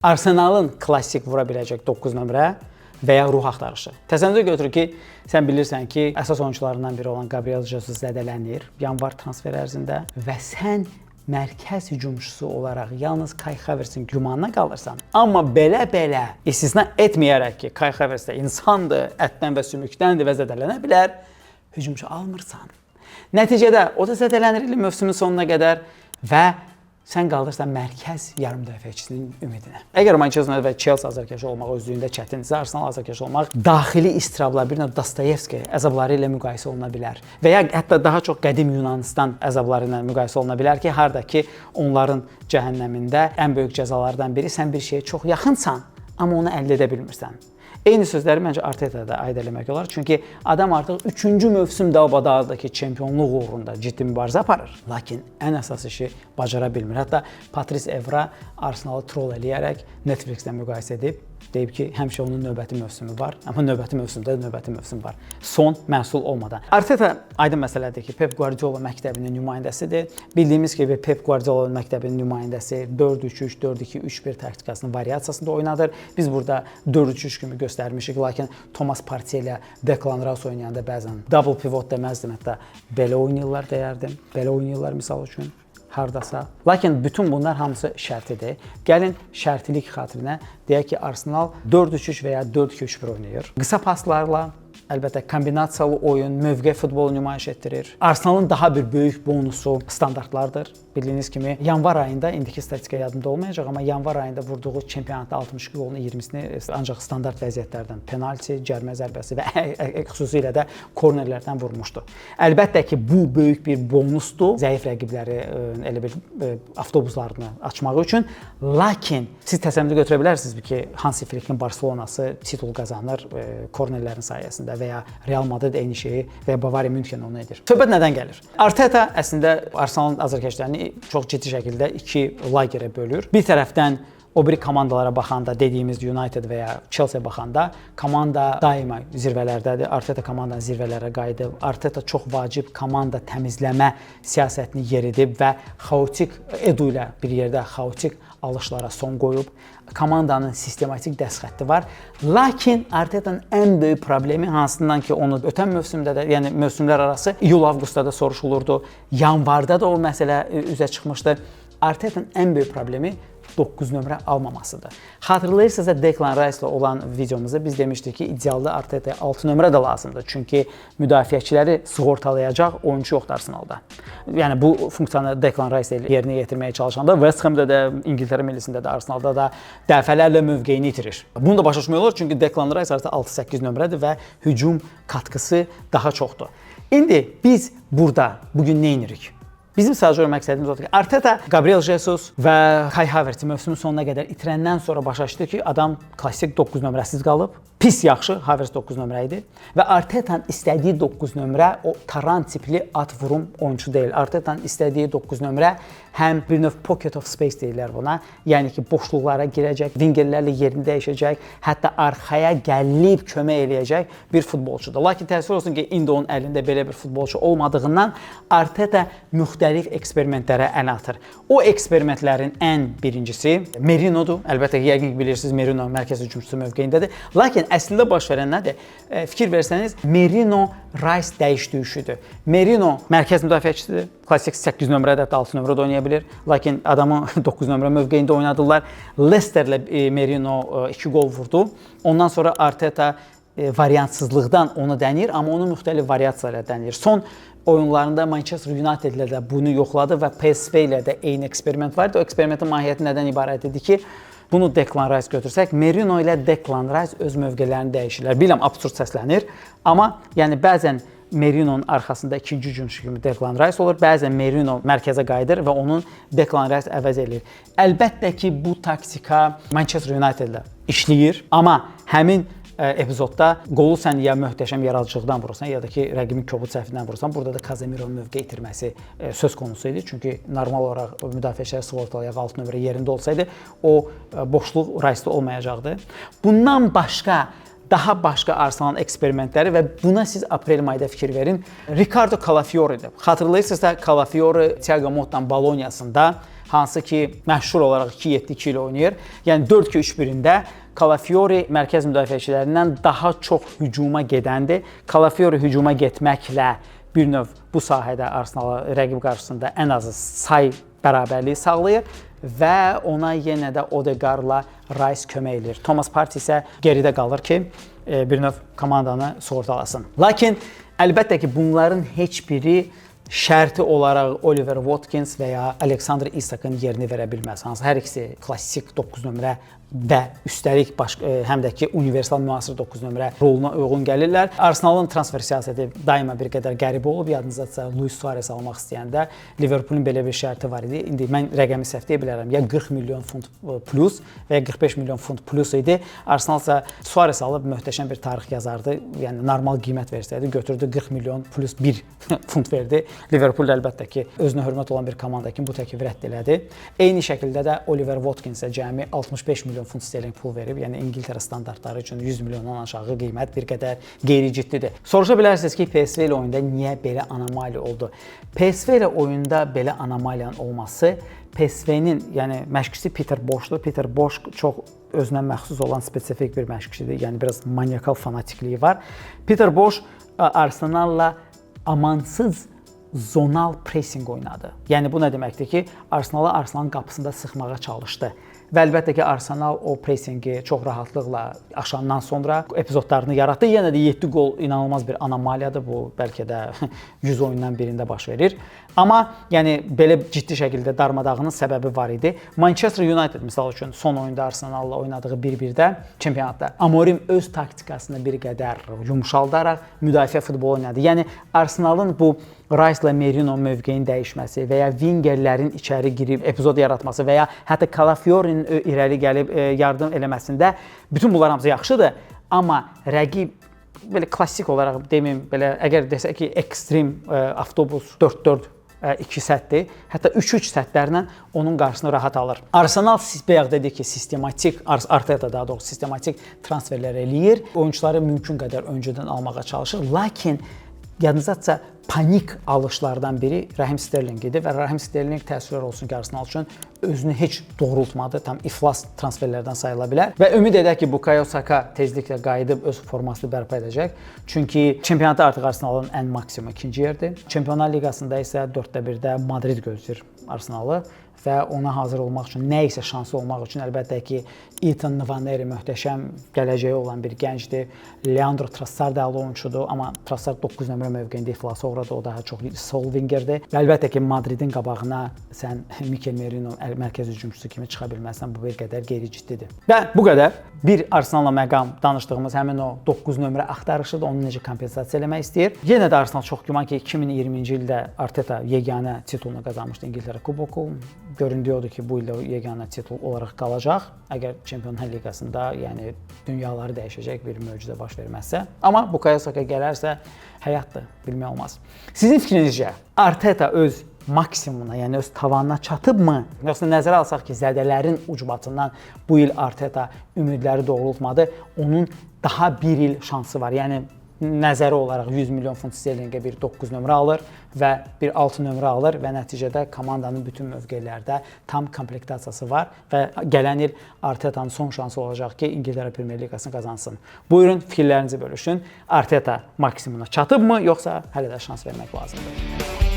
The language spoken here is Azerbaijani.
Arsenalın klassik vura biləcək 9 nömrə və ya ruh axtarışı. Təsəvvür götürür ki, sən bilirsən ki, əsas oyuncularından biri olan Gabriel Jesus zədələnir yanvar transfer ərzində və sən mərkəz hücumçusu olaraq yalnız Kai Havertzin gümanına qalırsan. Amma belə istisna etməyərək ki, Kai Havertz də insandır, ətdən və sümükdəndir və zədələnə bilər, hücumçu almırsan. Nəticədə o da zədələnir ilin mövsümün sonuna qədər və sən qalırsan mərkəz yarım müdafiəçisinin ümidinə. Əgər Manchester United və Chelsea azarkeşi olmaq özlüyündə çətindirsə, Arsenal azarkeşi olmaq daxili istirablar, bir növ Dostoyevski əzabları ilə müqayisə oluna bilər. Və ya hətta daha çox qədim Yunanistan əzabları ilə müqayisə oluna bilər ki, harda ki, onların cəhənnəmində ən böyük cəzalardan biri sən bir şeyə çox yaxınsan, amma onu əldə edə bilmirsən. Eyni sözləri məncə Arteta'da da aid eləmək olar. Çünki adam artıq 3-cü mövsüm dalbadağdakı çempionluq uğrunda ciddi mübarizə aparır. Lakin ən əsas işi bacara bilmir. Hətta Patrice Evra Arsenalı troll eləyərək Netflix-dən müqayisə edib, deyib ki, həmişə onun növbəti mövsümü var, amma növbəti mövsümdə növbəti mövsüm var. Son məhsul olmadan. Arteta aydın məsələdir ki, Pep Guardiola məktəbinin nümayəndəsidir. Bildiyimiz kimi Pep Guardiola məktəbinin nümayəndəsi 4-3-3, 4-2-3-1 taktikasının variasiyasında oynadır. Biz burada 4-3-3 kimi göstərmişik, lakin Thomas Partey ilə Declan Rice oynayanda bəzən double pivot deməzdim, hətta belə oynayırlar deyərdim. Belə oynayırlar misal üçün. Hardasa. Lakin bütün bunlar hamısı şərtidir. Gəlin şərtilik xatirinə deyək ki, Arsenal 4-3-3 və ya 4-2-3-1 oynayır. Qısa paslarla, əlbəttə kombinasiyalı oyun, mövqe futbolu nümayiş etdirir. Arsenalın daha bir böyük bonusu standartlardır. Bildiyiniz kimi yanvar ayında, indiki statistika yadımda olmayacaq, amma yanvar ayında vurduğu çempionatda 62 qolun 20-sini ancaq standart vəziyyətlərdən, penalti, cərimə zərbəsi və xüsusilə də kornerlərdən vurmuşdu. Əlbəttə ki, bu böyük bir bonusdur zəif rəqibləri elə bir avtobuslarını açmaq üçün. Lakin siz təsəvvür götürə bilərsiniz ki, Hansi Flick'in Barcelonası titul qazanır kornerlərin sayəsində və ya Real Madrid eyni şeyi və ya Bavariya München onu edir. Söhbət nədən gəlir? Arteta əslində Arsenalın azarkeşlərini çox ciddi şəkildə iki lagerə bölür. Bir tərəfdən o biri komandalara baxanda, dediyimiz United və ya Chelsea baxanda komanda daima zirvələrdədir. Arteta komandanın zirvələrə qayıdıb. Arteta çox vacib komanda təmizləmə siyasətini yeridib və xaotik Edu ilə bir yerdə xaotik alışlara son qoyub. Komandanın sistematik dəstxətti var. Lakin Arteta'nın ən böyük problemi hansından ki, onu ötən mövsümdə də, yəni mövsümlər arası iyul-avqustda da soruşulurdu. Yanvarda da o məsələ üzə çıxmışdı. Arteta'nın ən böyük problemi 9 nömrə almamasıdır. Xatırlayırsınızsa Declan Rice ilə olan videomuzda biz demişdik ki, idealda Arteta'ya 6 nömrə də lazımdır. Çünki müdafiəçiləri sığortalayacaq oyuncu yoxdur Arsenalda. Yəni bu funksiyanı Declan Rice ilə yerinə yetirməyə çalışanda West Ham'da da, İngiltərə millisində də, Arsenalda da dəfələrlə mövqeyini itirir. Bunu da başa düşmək olur, çünki Declan Rice artıq 6-8 nömrədir və hücum katkısı daha çoxdur. İndi biz burada bugün nə edirik? Bizim sadəcə məqsədimiz odur ki, Arteta Gabriel Jesus və Kai Havertz mövsümün sonuna qədər itirəndən sonra başa düşdü ki, adam klassik 9 nömrəsiz qalıb. Pis yaxşı, Havertz 9 nömrə idi və Arteta'nın istədiyi 9 nömrə o taran tipli at vurum oyunçu deyil. Arteta'nın istədiyi 9 nömrə həm bir növ pocket of space deyirlər buna. Yəni ki, boşluqlara girəcək, wingerlərlə yerini dəyişəcək, hətta arxaya gəlib kömək eləyəcək bir futbolçudur. Lakin təəssüf olsun ki, indi onun əlində belə bir futbolçu olmadığından Arteta müxtəlif eksperimentlərə əl atır. O eksperimentlərin ən birincisi Merino'dur. Əlbəttə ki, yəqin ki, bilirsiniz, Merino mərkəz hücumçusu mövqeyindədir. Lakin əslində baş verən nədir? Fikir versəniz, Merino-Rice dəyiş-döyüşüdür. Merino mərkəz müdafiəçisidir. Klassik 8 nömrədə, 6 nömrədə oynaya bilir. Lakin adamı 9 nömrə mövqeyində oynadılar. Leicesterlə Merino 2 qol vurdu. Ondan sonra Arteta variantsızlıqdan onu dənir, amma onu müxtəlif variasiyalarla dənir. Son oyunlarında Manchester United ilə də bunu yoxladı və PSV ilə də eyni eksperiment var idi. O eksperimentin mahiyyəti nədən ibarət idi ki, bunu Declan Rice götürsək, Merino ilə Declan Rice öz mövqələrini dəyişirlər. Biləm, absurd səslənir, amma yəni bəzən Merino'nun arxasında ikinci hücumçu kimi Declan Rice olur, bəzən Merino mərkəzə qayıdır və onun Declan Rice əvəz edir. Əlbəttə ki, bu taktika Manchester United ilə işləyir, amma həmin epizodda qolu sən ya möhtəşəm yaradıcılıqdan vurursan, ya da ki, rəqibin kobud səhvindən vurursan, burada da Casemiro'nun mövqe itirməsi söz konusu idi. Çünki normal olaraq müdafiəçilər sığortalayaq 6 nömrə yerində olsaydı, o boşluq Rice'da olmayacaqdı. Bundan başqa daha başqa Arsenalın eksperimentləri və buna siz aprel ayında fikir verin. Ricardo Calafiori'dir. Xatırlayırsınızsa, Calafiori Thiago Motta'nın Bolonyasında hansı ki məşhur olaraq 2-7-2 ilə oynayır. Yəni 4-2-3-1-də Calafiori mərkəz müdafiəçilərindən daha çox hücuma gedəndir. Calafiori hücuma getməklə bir növ bu sahədə Arsenal rəqib qarşısında ən azı say bərabərliyi sağlayır və ona yenə də Odegaardla Rice kömək edir. Thomas Partey isə geridə qalır ki, bir növ komandanı sığortalasın. Lakin əlbəttə ki, bunların heç biri şərti olaraq Oliver Watkins və ya Alexander Isak'ın yerini verə bilməz. Hansı hər ikisi klassik 9 nömrə və üstəlik həm də ki, universal müasir 9 nömrə roluna uyğun gəlirlər. Arsenalın transfer siyasəti daima bir qədər qəribə olub. Yadınızdadsa Luis Suarez almaq istəyəndə Liverpoolun belə bir şərti var idi. İndi mən rəqəmi səhv deyə bilərəm. Ya 40 milyon funt plus və ya 45 milyon funt plus idi. Arsenal isə Suarez alıb möhtəşəm bir tarix yazardı. Yəni normal qiymət versəydi, götürdü 40 milyon plus 1 funt verdi. Liverpool əlbəttə ki, özünə hörmət olan bir komanda kimi bu təklifi rədd elədi. Eyni şəkildə də Oliver Watkinsə cəmi 65 milyon funt sterling pul verib, yəni İngiltərə standartları üçün 100 milyondan aşağı qiymət bir qədər qeyri-ciddidir. Soruşa bilərsiniz ki, PSV ilə oyunda niyə belə anomaliya oldu? PSV ilə oyunda belə anomaliyanın olması PSV-nin, yəni məşqçisi Peter Boşdur. Peter Boş çox özünə məxsus olan spesifik bir məşqçidir. Yəni biraz manyakal fanatikliyi var. Peter Boş Arsenalla amansız zonal pressing oynadı. Yəni bu nə deməkdir ki, Arsenalın qapısında sıxmağa çalışdı. Və əlbəttə ki, Arsenal o pressingi çox rahatlıqla aşandan sonra epizodlarını yaratdı. Yenə də 7 qol inanılmaz bir anomaliyadır. Bu bəlkə də 100 oyundan birində baş verir. Amma yəni belə ciddi şəkildə darmadağının səbəbi var idi. Manchester United misal üçün son oyunda Arsenalla oynadığı 1-1-də çempionatda Amorim öz taktikasını bir qədər yumşaldaraq müdafiə futbolu oynadı. Yəni Arsenalın bu Rice ilə Merino mövqeyinin dəyişməsi və ya wingerlərin içəri girib epizod yaratması və ya hətta Calafiorinin irəli gəlib yardım eləməsində bütün bunlar hamısı yaxşıdır. Amma rəqib belə klassik olaraq deməyim, belə əgər desək ki, ekstrem avtobus 4-4-2 sətdir, hətta 3-3 sətlərlə onun qarşısını rahat alır. Arsenal bayaq dedi ki, Arteta daha doğrusu sistematik transferlər eləyir. Oyunçuları mümkün qədər öncədən almağa çalışır. Lakin yadınızdadsa panik alışlardan biri Raheem Sterling idi və Raheem Sterling təəssüflər olsun ki, Arsenal üçün özünü heç doğrultmadı, tam iflas transferlərdən sayıla bilər və ümid edək ki, Bukayo Saka tezliklə qayıdıb öz formasını bərpa edəcək. Çünki çempionatda artıq Arsenalın ən maksimum ikinci yerdir. Çempionlar Liqasında isə 4-1-də Madrid gözləyir Arsenalı və ona hazır olmaq üçün, nə isə şansı olmaq üçün əlbəttə ki, Ethan Nwaneri möhtəşəm gələcəyi olan bir gəncdir. Leandro Trossard da əla oyunçudur, amma Trossard 9 nömrə mövqeyində iflasa uğradı, o daha çox sol wingerdir. Və əlbəttə ki, Madridin qabağına sən Mikel Merino mərkəz hücumçusu kimi çıxa bilməzsən, bu bir qədər qeyri-ciddidir. Və bu qədər bir Arsenalla məqam danışdığımız həmin o 9 nömrə axtarışıdır, onu necə kompensasiya eləmək istəyir. Yenə də Arsenal çox güman ki, 2020-ci ildə Arteta yeganə titulunu qazanmışdı, İngiltərə Kuboku. Göründüyü odur ki, bu ildə yeganə titul olaraq qalacaq. Əgər Çempionlar Liqasında, yəni dünyaları dəyişəcək bir möcüzə baş verməzsə. Amma Bukayo Saka gələrsə, həyatdır, bilmək olmaz. Sizin fikrinizcə Arteta öz maksimumuna, yəni öz tavanına çatıbmı? Yoxsa nəzərə alsaq ki, zədələrin ucbatından bu il Arteta ümidləri doğrultmadı, onun daha bir il şansı var. Yəni nəzəri olaraq 100 milyon funt sterlingə bir 9 nömrə alır və bir 6 nömrə alır və nəticədə komandanın bütün mövqelərdə tam komplektasiyası var və gələn il Arteta'nın son şansı olacaq ki, İngiltərə Premyer Liqasını qazansın. Buyurun, fikirlərinizi bölüşün. Arteta maksimumuna çatıbmı, yoxsa hələ də şans vermək lazımdır?